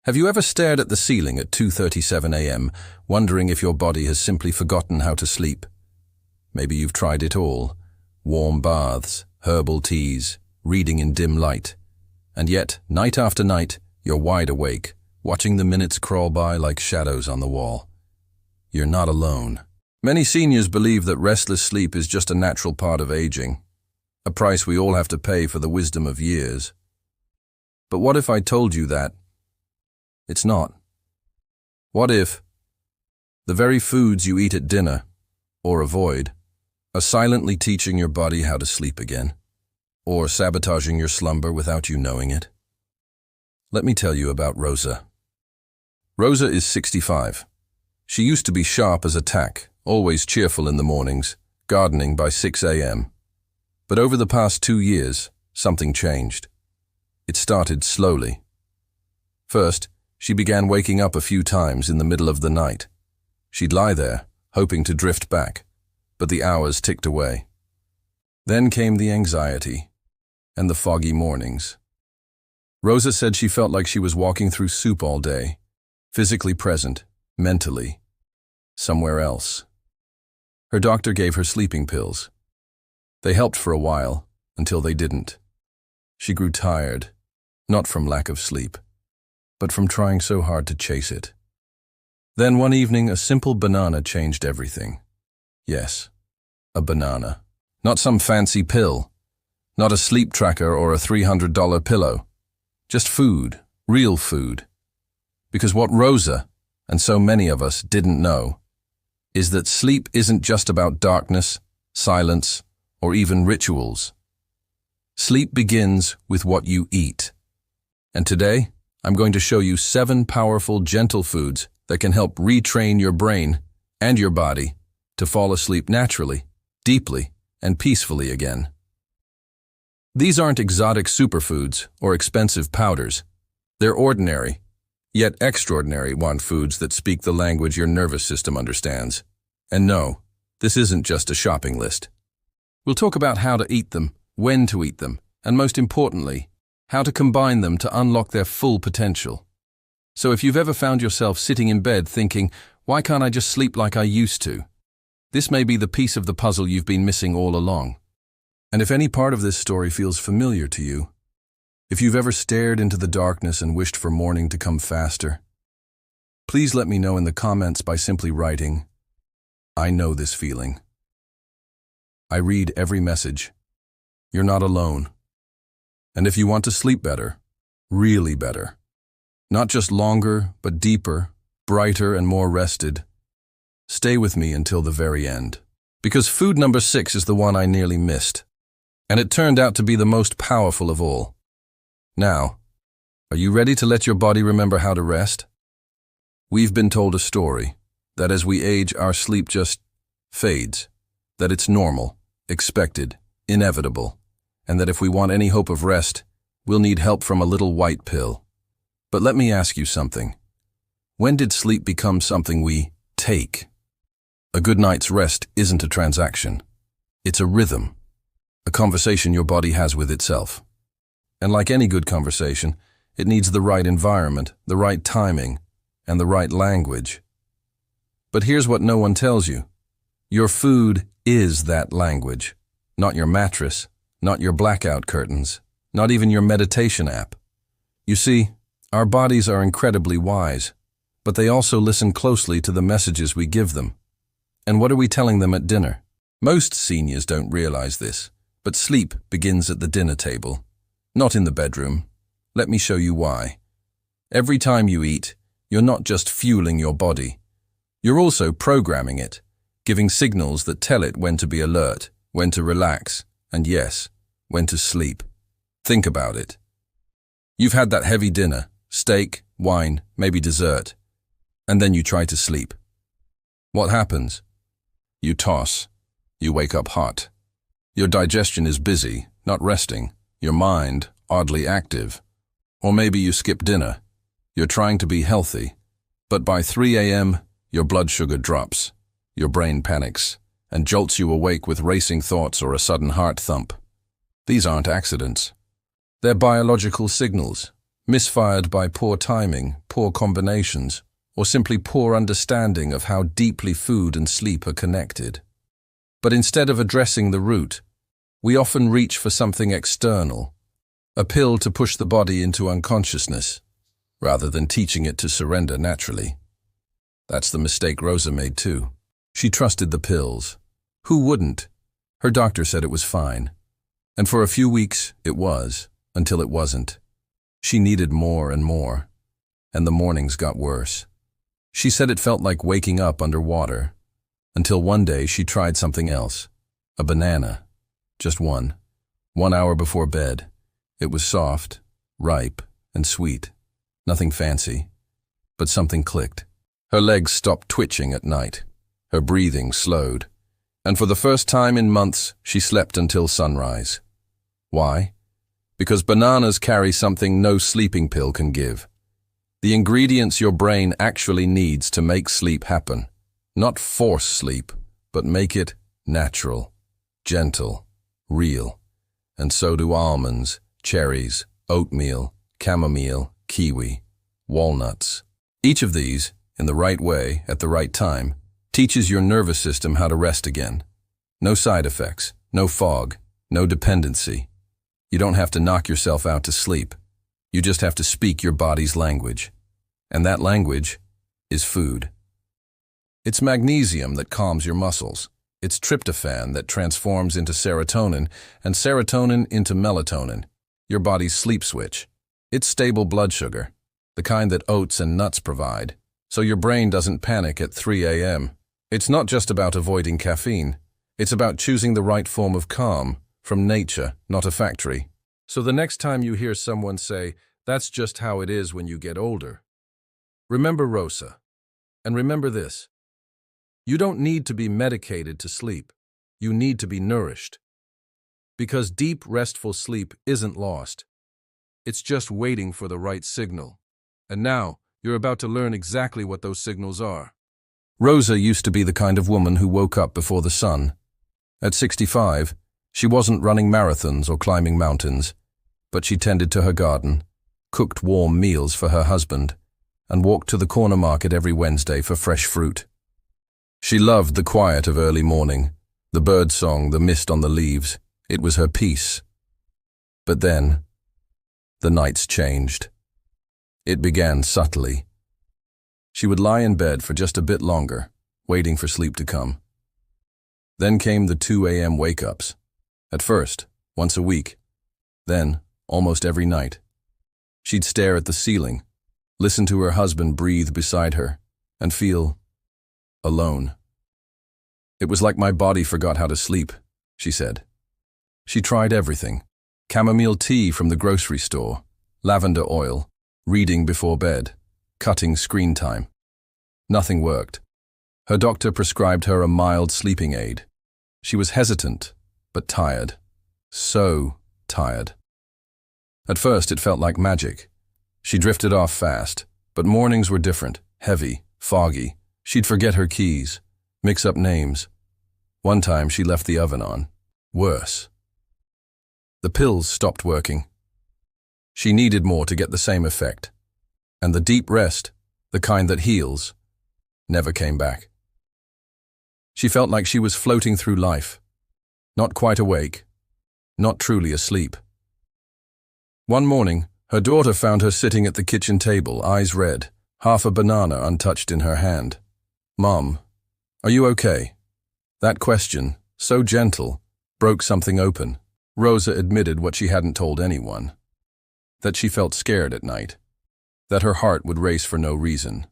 Have you ever stared at the ceiling at 2:37 a.m., wondering if your body has simply forgotten how to sleep? Maybe you've tried it all: warm baths, herbal teas, reading in dim light. And yet, night after night, you're wide awake, watching the minutes crawl by like shadows on the wall. You're not alone. Many seniors believe that restless sleep is just a natural part of aging, a price we all have to pay for the wisdom of years. But what if I told you that it's not? What if the very foods you eat at dinner, or avoid, are silently teaching your body how to sleep again, or sabotaging your slumber without you knowing it? Let me tell you about Rosa. Rosa is 65. She used to be sharp as a tack, always cheerful in the mornings, gardening by 6 a.m. But over the past 2 years, something changed. It started slowly. First, she began waking up a few times in the middle of the night. She'd lie there, hoping to drift back, but the hours ticked away. Then came the anxiety and the foggy mornings. Rosa said she felt like she was walking through soup all day, physically present, mentally, somewhere else. Her doctor gave her sleeping pills. They helped for a while, until they didn't. She grew tired, not from lack of sleep, but from trying so hard to chase it. Then one evening, a simple banana changed everything. Yes, a banana. Not some fancy pill, not a sleep tracker or a $300 pillow. Just food, real food. Because what Rosa, and so many of us, didn't know is that sleep isn't just about darkness, silence, or even rituals. Sleep begins with what you eat. And today, I'm going to show you 7 powerful, gentle foods that can help retrain your brain and your body to fall asleep naturally, deeply, and peacefully again. These aren't exotic superfoods or expensive powders. They're ordinary, yet extraordinary foods that speak the language your nervous system understands. And no, this isn't just a shopping list. We'll talk about how to eat them, when to eat them, and most importantly, how to combine them to unlock their full potential. So if you've ever found yourself sitting in bed thinking, why can't I just sleep like I used to? This may be the piece of the puzzle you've been missing all along. And if any part of this story feels familiar to you, if you've ever stared into the darkness and wished for morning to come faster, please let me know in the comments by simply writing, "I know this feeling." I read every message. You're not alone. And if you want to sleep better, really better, not just longer, but deeper, brighter, and more rested, stay with me until the very end. Because food number 6 is the one I nearly missed, and it turned out to be the most powerful of all. Now, are you ready to let your body remember how to rest? We've been told a story that as we age, our sleep just fades, that it's normal, expected, inevitable, and that if we want any hope of rest, we'll need help from a little white pill. But let me ask you something. When did sleep become something we take? A good night's rest isn't a transaction. It's a rhythm, a conversation your body has with itself. And like any good conversation, it needs the right environment, the right timing, and the right language. But here's what no one tells you. Your food is that language, not your mattress, not your blackout curtains, not even your meditation app. You see, our bodies are incredibly wise, but they also listen closely to the messages we give them. And what are we telling them at dinner? Most seniors don't realize this, but sleep begins at the dinner table, not in the bedroom. Let me show you why. Every time you eat, you're not just fueling your body. You're also programming it, giving signals that tell it when to be alert, when to relax, and yes, when to sleep. Think about it. You've had that heavy dinner, steak, wine, maybe dessert, and then you try to sleep. What happens? You toss. You wake up hot. Your digestion is busy, not resting. Your mind, oddly active. Or maybe you skip dinner. You're trying to be healthy, but by 3 a.m., your blood sugar drops. Your brain panics and jolts you awake with racing thoughts or a sudden heart thump. These aren't accidents. They're biological signals, misfired by poor timing, poor combinations, or simply poor understanding of how deeply food and sleep are connected. But instead of addressing the root, we often reach for something external, a pill to push the body into unconsciousness, rather than teaching it to surrender naturally. That's the mistake Rosa made too. She trusted the pills. Who wouldn't? Her doctor said it was fine. And for a few weeks, it was, until it wasn't. She needed more and more, and the mornings got worse. She said it felt like waking up underwater, until one day she tried something else, a banana. Just one. 1 hour before bed. It was soft, ripe, and sweet. Nothing fancy, but something clicked. Her legs stopped twitching at night. Her breathing slowed. And for the first time in months, she slept until sunrise. Why? Because bananas carry something no sleeping pill can give. The ingredients your brain actually needs to make sleep happen. Not force sleep, but make it natural, gentle, real. And so do almonds, cherries, oatmeal, chamomile, kiwi, walnuts. Each of these, in the right way, at the right time, teaches your nervous system how to rest again. No side effects, no fog, no dependency. You don't have to knock yourself out to sleep. You just have to speak your body's language. And that language is food. It's magnesium that calms your muscles. It's tryptophan that transforms into serotonin, and serotonin into melatonin, your body's sleep switch. It's stable blood sugar, the kind that oats and nuts provide, so your brain doesn't panic at 3 a.m. It's not just about avoiding caffeine. It's about choosing the right form of calm, from nature, not a factory. So the next time you hear someone say, "That's just how it is when you get older," remember Rosa. And remember this. You don't need to be medicated to sleep. You need to be nourished. Because deep, restful sleep isn't lost. It's just waiting for the right signal. And now, you're about to learn exactly what those signals are. Rosa used to be the kind of woman who woke up before the sun. At 65, she wasn't running marathons or climbing mountains, but she tended to her garden, cooked warm meals for her husband, and walked to the corner market every Wednesday for fresh fruit. She loved the quiet of early morning, the birdsong, the mist on the leaves. It was her peace. But then, the nights changed. It began subtly. She would lie in bed for just a bit longer, waiting for sleep to come. Then came the 2 a.m. wake-ups. At first, once a week. Then, almost every night. She'd stare at the ceiling, listen to her husband breathe beside her, and feel alone. It was like my body forgot how to sleep, she said. She tried everything. Chamomile tea from the grocery store, lavender oil, reading before bed, cutting screen time. Nothing worked. Her doctor prescribed her a mild sleeping aid. She was hesitant, but tired. So tired. At first it felt like magic. She drifted off fast, but mornings were different, heavy, foggy. She'd forget her keys, mix up names. One time she left the oven on. Worse. The pills stopped working. She needed more to get the same effect. And the deep rest, the kind that heals, never came back. She felt like she was floating through life, not quite awake, not truly asleep. One morning, her daughter found her sitting at the kitchen table, eyes red, half a banana untouched in her hand. "Mom, are you okay?" That question, so gentle, broke something open. Rosa admitted what she hadn't told anyone. That she felt scared at night. That her heart would race for no reason.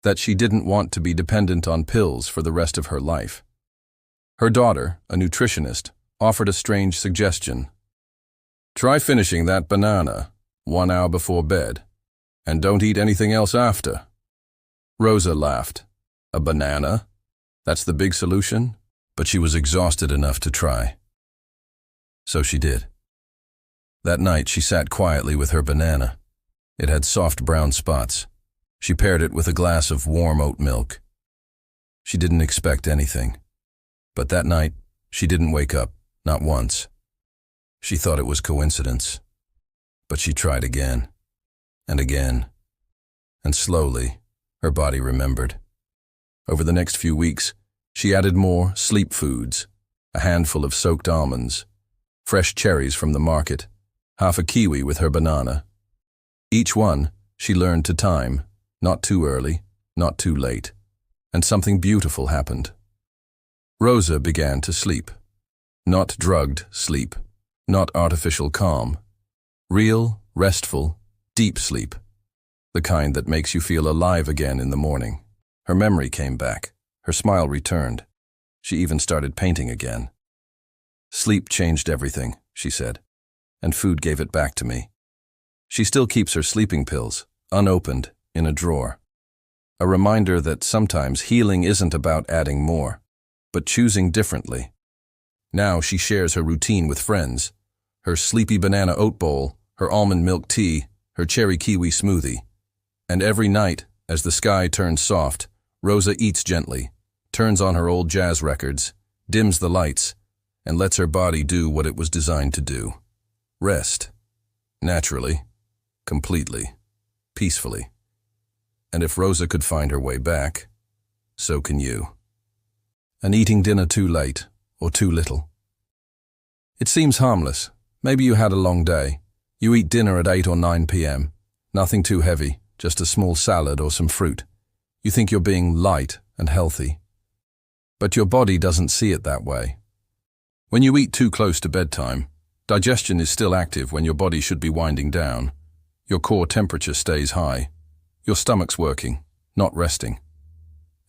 That she didn't want to be dependent on pills for the rest of her life. Her daughter, a nutritionist, offered a strange suggestion. "Try finishing that banana 1 hour before bed, and don't eat anything else after." Rosa laughed. A banana? That's the big solution? But she was exhausted enough to try. So she did. That night she sat quietly with her banana. It had soft brown spots. She paired it with a glass of warm oat milk. She didn't expect anything. But that night, she didn't wake up, not once. She thought it was coincidence. But she tried again. and again. And slowly, her body remembered. Over the next few weeks, she added more sleep foods, a handful of soaked almonds, fresh cherries from the market, half a kiwi with her banana. Each one, she learned to time, not too early, not too late, and something beautiful happened. Rosa began to sleep. Not drugged sleep, not artificial calm. Real, restful, deep sleep. The kind that makes you feel alive again in the morning. Her memory came back. Her smile returned. She even started painting again. Sleep changed everything, she said, and food gave it back to me. She still keeps her sleeping pills, unopened, in a drawer. A reminder that sometimes healing isn't about adding more, but choosing differently. Now she shares her routine with friends. Her sleepy banana oat bowl, her almond milk tea, her cherry kiwi smoothie. And every night, as the sky turns soft, Rosa eats gently, turns on her old jazz records, dims the lights, and lets her body do what it was designed to do. Rest. Naturally. Completely. Peacefully. And if Rosa could find her way back, so can you. And eating dinner too late, or too little. It seems harmless. Maybe you had a long day. You eat dinner at 8 or 9 p.m. Nothing too heavy, just a small salad or some fruit. You think you're being light and healthy. But your body doesn't see it that way. When you eat too close to bedtime, digestion is still active when your body should be winding down. Your core temperature stays high. Your stomach's working, not resting.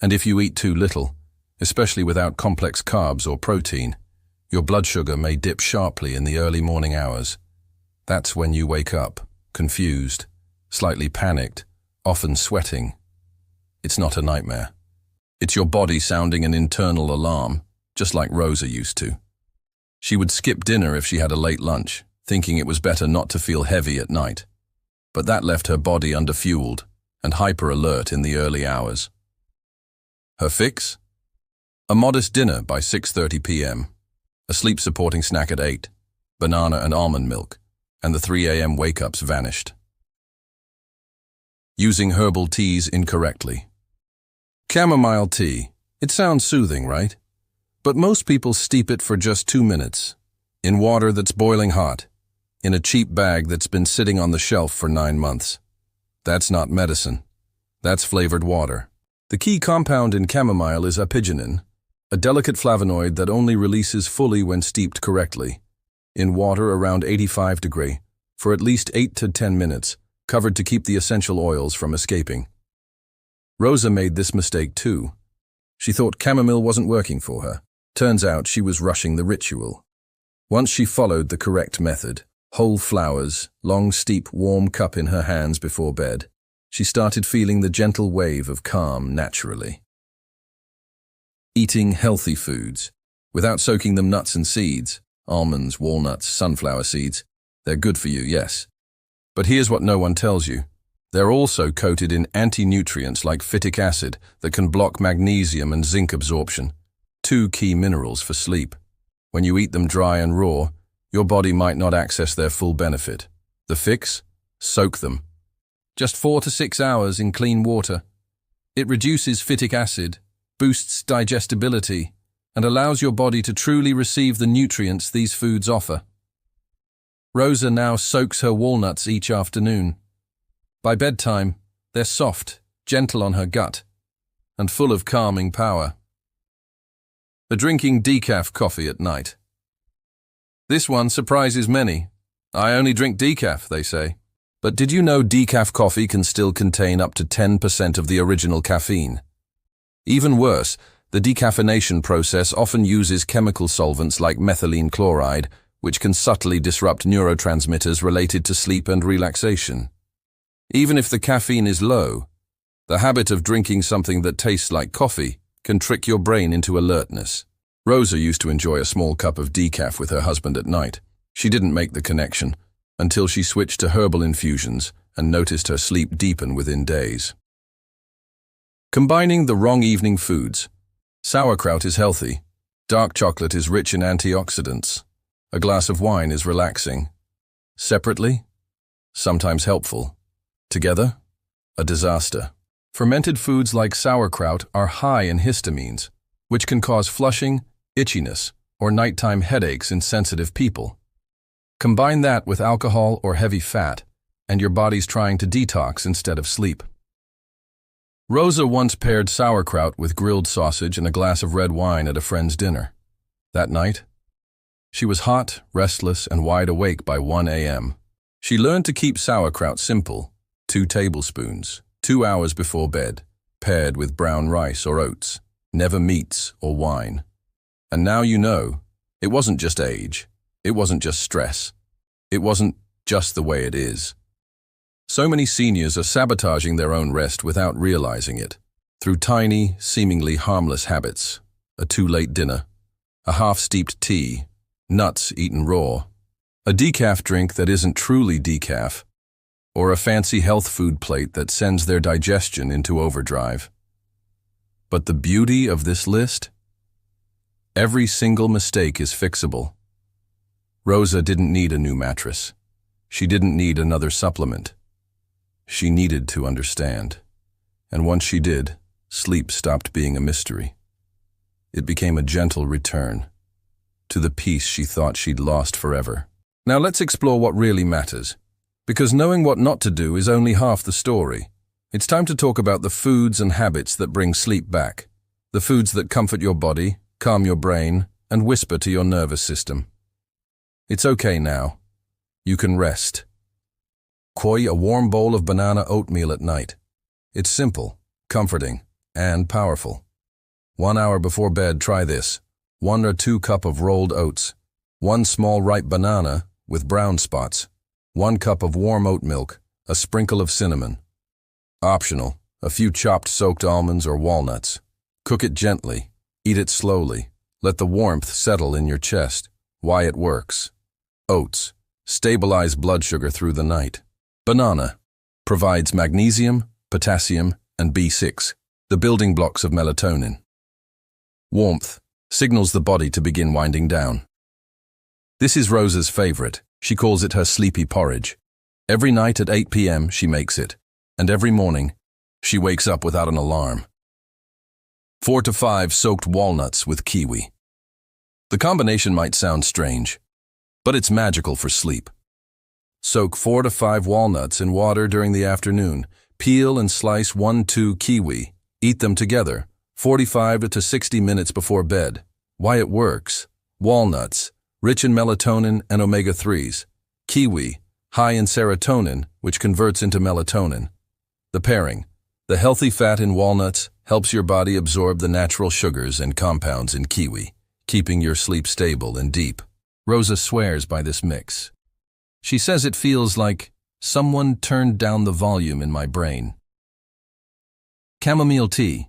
And if you eat too little, especially without complex carbs or protein, your blood sugar may dip sharply in the early morning hours. That's when you wake up, confused, slightly panicked, often sweating. It's not a nightmare. It's your body sounding an internal alarm, just like Rosa used to. She would skip dinner if she had a late lunch, thinking it was better not to feel heavy at night. But that left her body underfueled and hyper-alert in the early hours. Her fix? A modest dinner by 6:30 p.m., a sleep-supporting snack at 8, banana and almond milk, and the 3 a.m. wake-ups vanished. Using herbal teas incorrectly. Chamomile tea. It sounds soothing, right? But most people steep it for just 2 minutes, in water that's boiling hot, in a cheap bag that's been sitting on the shelf for 9 months. That's not medicine. That's flavored water. The key compound in chamomile is apigenin, a delicate flavonoid that only releases fully when steeped correctly, in water around 85 degrees, for at least 8 to 10 minutes, covered to keep the essential oils from escaping. Rosa made this mistake too. She thought chamomile wasn't working for her. Turns out she was rushing the ritual. Once she followed the correct method, whole flowers, long steep warm cup in her hands before bed, she started feeling the gentle wave of calm naturally. Eating healthy foods, without soaking them nuts and seeds, almonds, walnuts, sunflower seeds, they're good for you, yes. But here's what no one tells you. They're also coated in anti-nutrients like phytic acid that can block magnesium and zinc absorption, 2 key minerals for sleep. When you eat them dry and raw, your body might not access their full benefit. The fix? Soak them. Just 4 to 6 hours in clean water. It reduces phytic acid, boosts digestibility, and allows your body to truly receive the nutrients these foods offer. Rosa now soaks her walnuts each afternoon. By bedtime, they're soft, gentle on her gut, and full of calming power. Drinking decaf coffee at night. This one surprises many. I only drink decaf, they say. But did you know decaf coffee can still contain up to 10% of the original caffeine? Even worse, the decaffeination process often uses chemical solvents like methylene chloride, which can subtly disrupt neurotransmitters related to sleep and relaxation. Even if the caffeine is low, the habit of drinking something that tastes like coffee can trick your brain into alertness. Rosa used to enjoy a small cup of decaf with her husband at night. She didn't make the connection until she switched to herbal infusions and noticed her sleep deepen within days. Combining the wrong evening foods. Sauerkraut is healthy. Dark chocolate is rich in antioxidants. A glass of wine is relaxing. Separately? Sometimes helpful. Together, a disaster. Fermented foods like sauerkraut are high in histamines, which can cause flushing, itchiness, or nighttime headaches in sensitive people. Combine that with alcohol or heavy fat, and your body's trying to detox instead of sleep. Rosa once paired sauerkraut with grilled sausage and a glass of red wine at a friend's dinner. That night, she was hot, restless, and wide awake by 1 a.m. She learned to keep sauerkraut simple, 2 tablespoons, 2 hours before bed, paired with brown rice or oats, never meats or wine. And now you know, it wasn't just age, it wasn't just stress, it wasn't just the way it is. So many seniors are sabotaging their own rest without realizing it, through tiny, seemingly harmless habits, a too late dinner, a half-steeped tea, nuts eaten raw, a decaf drink that isn't truly decaf, or a fancy health food plate that sends their digestion into overdrive. But the beauty of this list? Every single mistake is fixable. Rosa didn't need a new mattress. She didn't need another supplement. She needed to understand. And once she did, sleep stopped being a mystery. It became a gentle return to the peace she thought she'd lost forever. Now let's explore what really matters, because knowing what not to do is only half the story. It's time to talk about the foods and habits that bring sleep back, the foods that comfort your body, calm your brain, and whisper to your nervous system. It's okay now. You can rest. Koi, a warm bowl of banana oatmeal at night. It's simple, comforting, and powerful. 1 hour before bed, try this. 1 or 2 cups of rolled oats, 1 small ripe banana with brown spots, 1 cup of warm oat milk, a sprinkle of cinnamon. Optional, a few chopped soaked almonds or walnuts. Cook it gently, eat it slowly, let the warmth settle in your chest. Why it works. Oats, stabilize blood sugar through the night. Banana, provides magnesium, potassium, and B6, the building blocks of melatonin. Warmth, signals the body to begin winding down. This is Rosa's favorite. She calls it her sleepy porridge. Every night at 8 p.m. she makes it, and every morning she wakes up without an alarm. 4 to 5 soaked walnuts with kiwi. The combination might sound strange, but it's magical for sleep. Soak 4 to 5 walnuts in water during the afternoon. Peel and slice 1-2 kiwi. Eat them together, 45 to 60 minutes before bed. Why it works. Walnuts, rich in melatonin and omega-3s. Kiwi, high in serotonin, which converts into melatonin. The pairing. The healthy fat in walnuts helps your body absorb the natural sugars and compounds in kiwi, keeping your sleep stable and deep. Rosa swears by this mix. She says it feels like someone turned down the volume in my brain. Chamomile tea.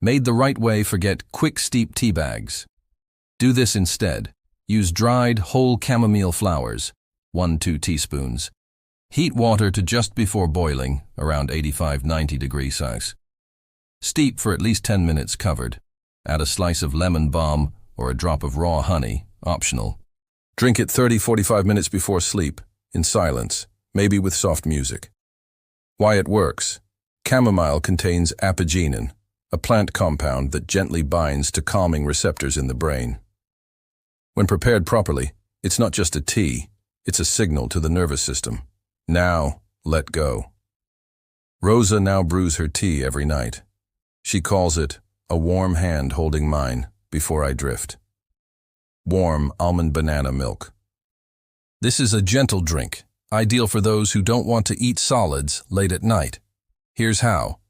Made the right way, forget quick steep tea bags. Do this instead. Use dried whole chamomile flowers, 1-2 teaspoons. Heat water to just before boiling, around 85-90 degrees Celsius. Steep for at least 10 minutes covered. Add a slice of lemon balm or a drop of raw honey, optional. Drink it 30-45 minutes before sleep, in silence, maybe with soft music. Why it works. Chamomile contains apigenin, a plant compound that gently binds to calming receptors in the brain. When prepared properly, it's not just a tea, it's a signal to the nervous system. Now, let go. Rosa now brews her tea every night. She calls it, a warm hand holding mine before I drift. Warm almond banana milk. This is a gentle drink, ideal for those who don't want to eat solids late at night. Here's how.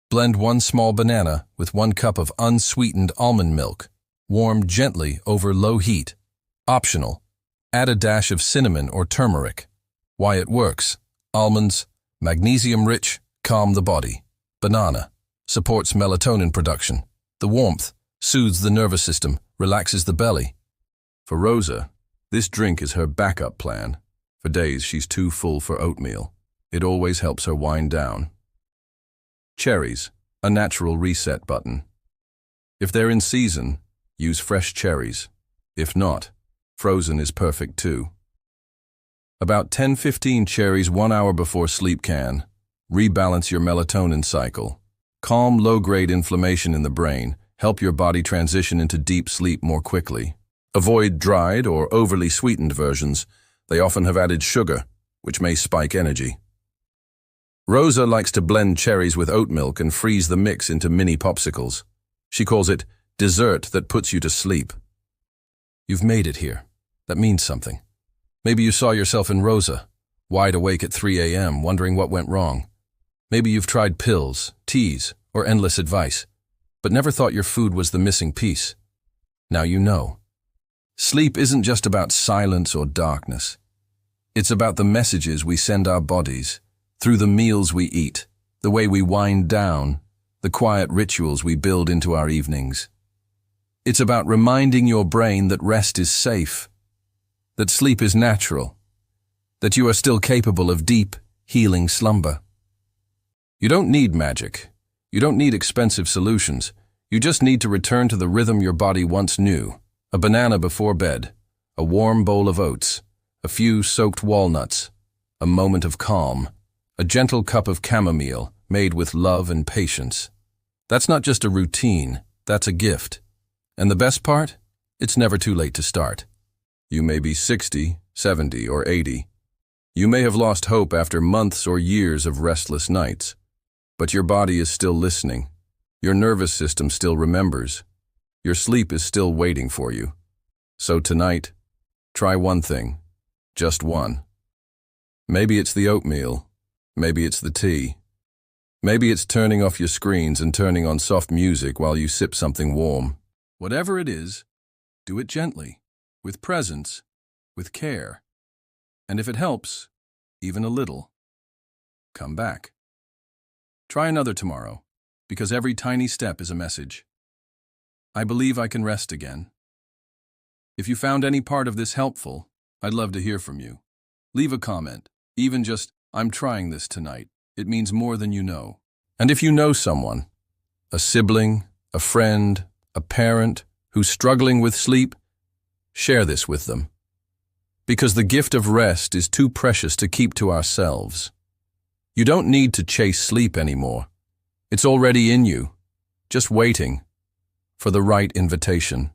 Blend 1 small banana with 1 cup of unsweetened almond milk. Warm gently over low heat. Optional. Add a dash of cinnamon or turmeric. Why it works. Almonds, magnesium-rich, calm the body. Banana, supports melatonin production. The warmth, soothes the nervous system, relaxes the belly. For Rosa, this drink is her backup plan. For days she's too full for oatmeal. It always helps her wind down. Cherries, a natural reset button. If they're in season, use fresh cherries. If not, frozen is perfect too. About 10-15 cherries 1 hour before sleep can rebalance your melatonin cycle, calm low-grade inflammation in the brain, help your body transition into deep sleep more quickly. Avoid dried or overly sweetened versions. They often have added sugar, which may spike energy. Rosa likes to blend cherries with oat milk and freeze the mix into mini popsicles. She calls it dessert that puts you to sleep. You've made it here. That means something. Maybe you saw yourself in Rosa, wide awake at 3 a.m., wondering what went wrong. Maybe you've tried pills, teas, or endless advice, but never thought your food was the missing piece. Now you know. Sleep isn't just about silence or darkness. It's about the messages we send our bodies, through the meals we eat, the way we wind down, the quiet rituals we build into our evenings. It's about reminding your brain that rest is safe, that sleep is natural, that you are still capable of deep, healing slumber. You don't need magic. You don't need expensive solutions. You just need to return to the rhythm your body once knew. A banana before bed, a warm bowl of oats, a few soaked walnuts, a moment of calm, a gentle cup of chamomile made with love and patience. That's not just a routine, that's a gift. And the best part? It's never too late to start. You may be 60, 70, or 80. You may have lost hope after months or years of restless nights. But your body is still listening. Your nervous system still remembers. Your sleep is still waiting for you. So tonight, try one thing. Just one. Maybe it's the oatmeal. Maybe it's the tea. Maybe it's turning off your screens and turning on soft music while you sip something warm. Whatever it is, do it gently, with presence, with care. And if it helps, even a little, come back. Try another tomorrow, because every tiny step is a message. I believe I can rest again. If you found any part of this helpful, I'd love to hear from you. Leave a comment, even just, "I'm trying this tonight." It means more than you know. And if you know someone, a sibling, a friend, a parent who's struggling with sleep, share this with them. Because the gift of rest is too precious to keep to ourselves. You don't need to chase sleep anymore. It's already in you, just waiting for the right invitation.